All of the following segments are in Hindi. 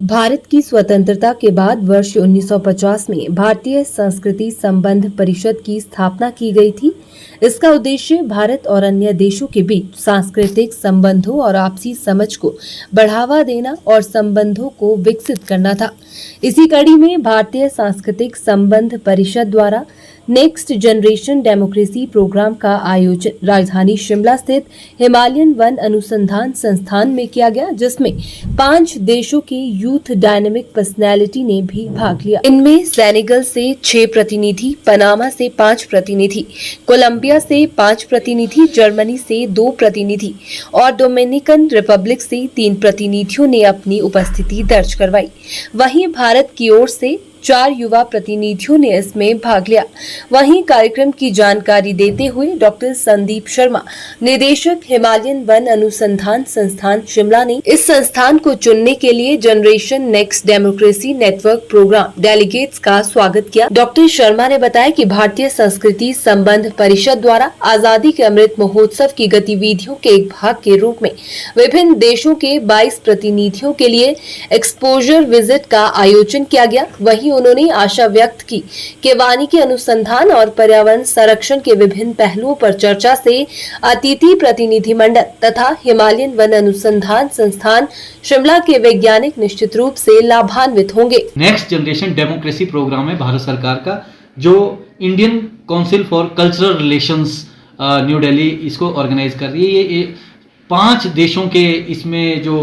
भारत की स्वतंत्रता के बाद वर्ष 1950 में भारतीय संस्कृति संबंध परिषद की स्थापना की गई थी। इसका उद्देश्य भारत और अन्य देशों के बीच सांस्कृतिक संबंधों और आपसी समझ को बढ़ावा देना और संबंधों को विकसित करना था। इसी कड़ी में भारतीय सांस्कृतिक संबंध परिषद द्वारा नेक्स्ट जनरेशन डेमोक्रेसी प्रोग्राम का आयोजन राजधानी शिमला स्थित हिमालयन वन अनुसंधान संस्थान में किया गया, जिसमें 5 देशों के यूथ डायनेमिक पर्सनैलिटी ने भी भाग लिया। इनमें सेनेगल से 6 प्रतिनिधि, पनामा से 5 प्रतिनिधि, कोलंबिया से 5 प्रतिनिधि, जर्मनी से 2 प्रतिनिधि और डोमिनिकन रिपब्लिक से 3 प्रतिनिधियों ने अपनी उपस्थिति दर्ज करवाई। वहीं भारत की ओर से 4 युवा प्रतिनिधियों ने इसमें भाग लिया। वहीं कार्यक्रम की जानकारी देते हुए डॉक्टर संदीप शर्मा, निदेशक हिमालयन वन अनुसंधान संस्थान शिमला ने इस संस्थान को चुनने के लिए generation next democracy network program delegates का स्वागत किया। डॉक्टर शर्मा ने बताया कि भारतीय संस्कृति संबंध परिषद द्वारा आजादी के अमृत महोत्सव की गतिविधियों के एक भाग के रूप में विभिन्न देशों के 22 प्रतिनिधियों के लिए एक्सपोजर विजिट का आयोजन किया गया। वहीं उन्होंने आशा व्यक्त की कि वानिकी अनुसंधान और पर्यावरण संरक्षण के विभिन्न पहलुओं पर चर्चा से अतिथि प्रतिनिधिमंडल तथा हिमालयन वन अनुसंधान संस्थान शिमला के वैज्ञानिक निश्चित रूप से लाभान्वित होंगे। नेक्स्ट जनरेशन डेमोक्रेसी प्रोग्राम है भारत सरकार का, जो Indian council for cultural relations new Delhi इसको ऑर्गेनाइज कर रही है। ये 5 देशों के इसमें जो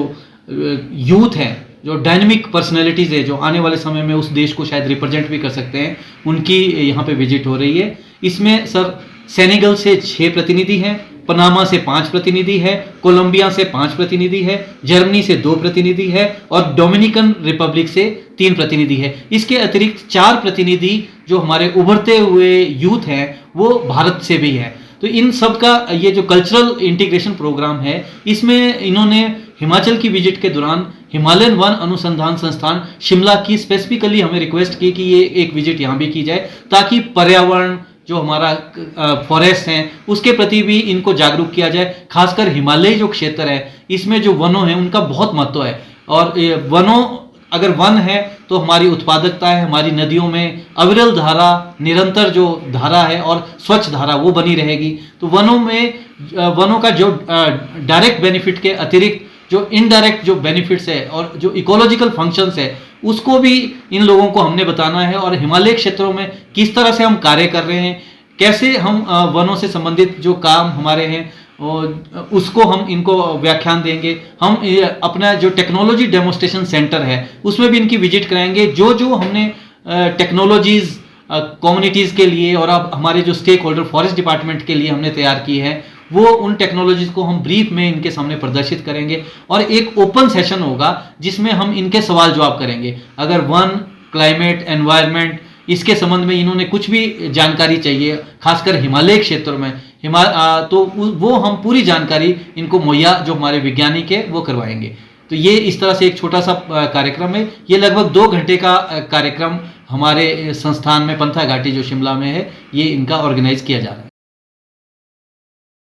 यूथ हैं, जो डायनेमिक पर्सनैलिटीज़ है, जो आने वाले समय में उस देश को शायद रिप्रेजेंट भी कर सकते हैं, उनकी यहाँ पे विजिट हो रही है। इसमें सर सेनेगल से 6 प्रतिनिधि हैं, पनामा से 5 प्रतिनिधि है, कोलंबिया से 5 प्रतिनिधि है, जर्मनी से 2 प्रतिनिधि है और डोमिनिकन रिपब्लिक से 3 प्रतिनिधि है। इसके अतिरिक्त 4 प्रतिनिधि जो हमारे उभरते हुए यूथ हैं वो भारत से भी है। तो इन सब का ये जो कल्चरल इंटीग्रेशन प्रोग्राम है, इसमें इन्होंने हिमाचल की विजिट के दौरान हिमालयन वन अनुसंधान संस्थान शिमला की स्पेसिफिकली हमें रिक्वेस्ट की कि ये एक विजिट यहाँ भी की जाए, ताकि पर्यावरण जो हमारा फॉरेस्ट हैं उसके प्रति भी इनको जागरूक किया जाए। खासकर हिमालयी जो क्षेत्र है, इसमें जो वनों हैं उनका बहुत महत्व है और वनों अगर वन है तो हमारी उत्पादकता है, हमारी नदियों में अविरल धारा, निरंतर जो धारा है और स्वच्छ धारा वो बनी रहेगी। तो वनों का जो डायरेक्ट बेनिफिट के अतिरिक्त जो इनडायरेक्ट जो बेनिफिट्स है और जो इकोलॉजिकल फंक्शंस है उसको भी इन लोगों को हमने बताना है और हिमालय क्षेत्रों में किस तरह से हम कार्य कर रहे हैं, कैसे हम वनों से संबंधित जो काम हमारे हैं और उसको हम इनको व्याख्यान देंगे। हम अपना जो टेक्नोलॉजी डेमोस्ट्रेशन सेंटर है उसमें भी इनकी विजिट कराएंगे। जो हमने टेक्नोलॉजीज कम्युनिटीज़ के लिए और अब हमारे जो स्टेक होल्डर फॉरेस्ट डिपार्टमेंट के लिए हमने तैयार की है, वो उन टेक्नोलॉजीज को हम ब्रीफ में इनके सामने प्रदर्शित करेंगे और एक ओपन सेशन होगा जिसमें हम इनके सवाल जवाब करेंगे। अगर वन, क्लाइमेट, एनवायरनमेंट इसके संबंध में इन्होंने कुछ भी जानकारी चाहिए, खासकर हिमालय क्षेत्रों में तो वो हम पूरी जानकारी इनको मुहैया जो हमारे वैज्ञानिक है वो करवाएंगे। तो ये इस तरह से एक छोटा सा कार्यक्रम है। ये लगभग 2 घंटे का कार्यक्रम हमारे संस्थान में पंथा घाटी जो शिमला में है, ये इनका ऑर्गेनाइज किया जा रहा है।